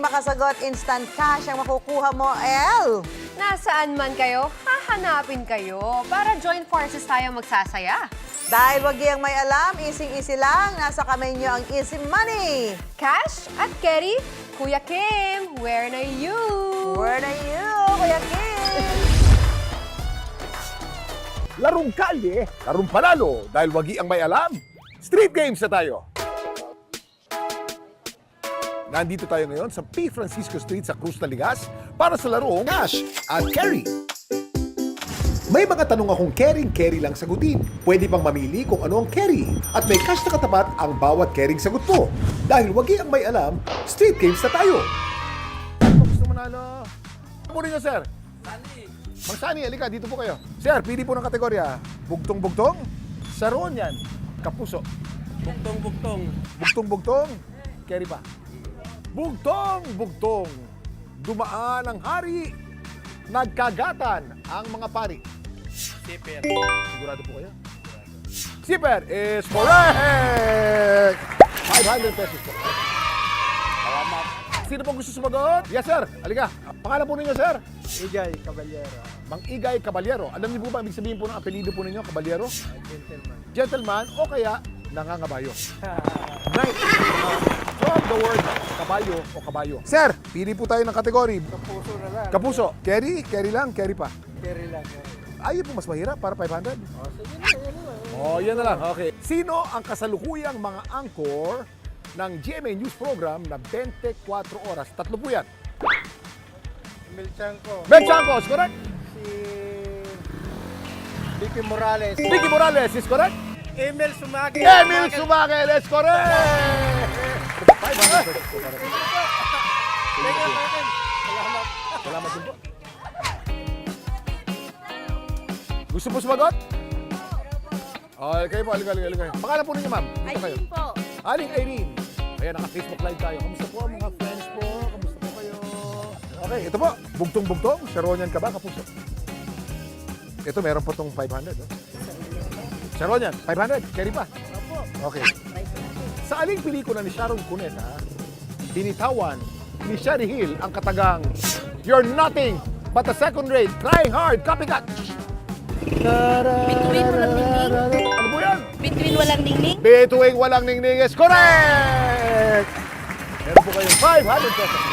makasagot, instant cash ang makukuha mo, El. Nasaan man kayo, hahanapin kayo para join forces tayo magsasaya. Dahil wag iyang may alam, easy-easy lang, nasa kamay nyo ang easy money. Cash at carry, Kuya Kim, where na you? Where na you, Kuya Kim? Larong kalye, larong panalo, dahil wagi ang may alam. Street games na tayo. Nandito tayo ngayon sa P. Francisco Street sa Cruz Taligas para sa larong Cash at Carry. May mga tanong akong carry lang sagutin. Pwede pang mamili kung ano ang carry. At may cash na katapat ang bawat carrying sagot mo. Dahil wagi ang may alam, street games na tayo. Gusto manalo? Ano po rin nyo, sir? Mang Sani, halika, dito po kayo. Sir, pili po ng kategorya. Bugtong-bugtong? Saron yan. Kapuso. Bugtong-bugtong. Bugtong-bugtong? Carry pa. Bugtong-bugtong. Dumaan ang hari. Nagkagatan ang mga pari. Sipir. Sigurado po kayo? Zipper is correct! 500 pesos po. Salamat. Sino pong gusto sumagot? Yes, sir. Halika. Pangalan po ninyo, sir? Igay, Caballero. Mang Igay Caballero. Alam niyo po ba, ibig sabihin po ng apelido po ninyo, Caballero? Gentleman. Gentleman o kaya nangangabayo. Knight. From the word kabayo o kabayo. Sir, pili po tayo ng kategory. Kapuso na lang. Kapuso. Carry? Carry lang? Carry pa? Carry lang. Ayun po mas mahirap para 500. O, sige na, yan na. Oh, yan na lang. Okay. Sino ang kasalukuyang mga anchor ng GMA News Program na 24 oras? Tatlo po yan. Emil Chanco. Ben Chancos, correct? Si Vicky Morales. Vicky Morales is correct? Emil Sumagi. Emil Sumagel is correct! 500 pesos po para po. Salamat. Salamat din po. Gusto po sumagot? Okay, kayo po. Halika. Pangalan po ninyo, ma'am. Dito kayo. po. Aling Irene. Ayan, naka-Facebook live tayo. Kamusta po mga friends po? Kamusta po kayo? Okay, ito po. Bugtong-bugtong. Sharonian ka ba, kapuso? Ito, meron po itong 500. Oh. Sharonian, 500. Carry pa. Okay. Sa aling pelikula ni Sharon Cuneta, binitawan ni Sherry Hill ang katagang "You're nothing but a second-rate, trying hard, copycat." Bituin walang ningning? Ano po yan? Bituin walang ningning? Bituing walang ningning is correct! Meron po kayong 500 pesos.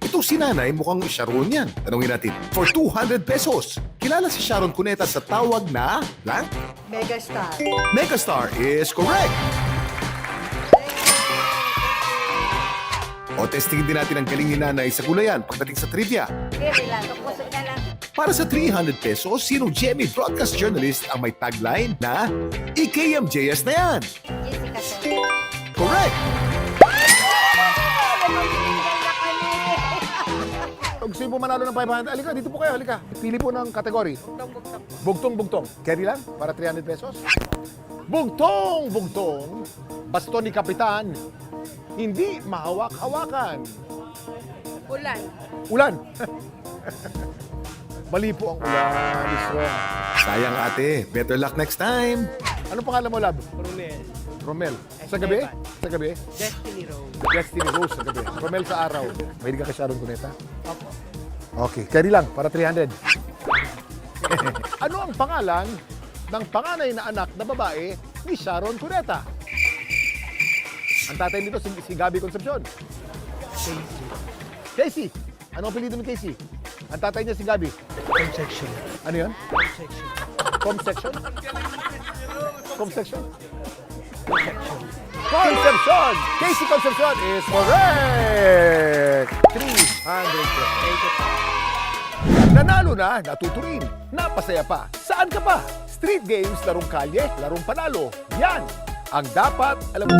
Ito si Nanay, mukhang Sharon yan. Tanungin natin, for 200 pesos, kilala si Sharon Cuneta sa tawag na blank? Megastar. Megastar is correct! O testingin din natin ang galing ni Nanay sa gulayan pagdating sa trivia. Kaya lang, kapusok na lang. Para sa 300 pesos, sinong GMA broadcast journalist ang may tagline na "IKMJS na yan"? Jessica Soto. Correct! Kung gusto po manalo ng 500, halika, dito po kayo, halika. Pili po ng kategory. Bugtong-bugtong. Carry lang para 300 pesos. Bugtong-bugtong. Baston ni Kapitan. Hindi mahawak-hawakan. Ulan. Ulan. Mali po ang ulan. Is wrong. Sayang ate. Better luck next time. Anong pangalan mo, lab? Brunel. Romel. Sa gabi? Sa gabi? Destiny Road. Destiny Rose sa gabi. Romel sa araw. Mahilig ka kay Sharon Cuneta? Opo. Okay. Carry lang para 300. Ano ang pangalan ng panganay na anak na babae ni Sharon Cuneta? Ang tatay nito si Gabby Concepcion. Casey. Ano ang apelyido ni Casey? Ang tatay niya si Gabby. Conception. Ano yun? Conception. Comsection? Comsection? Concepcion! Casey Concepcion is correct! 300 pesos. Nanalo na, natuturin, napasaya pa. Saan ka pa? Street games, larong kalye, larong panalo. Yan ang dapat alam mo.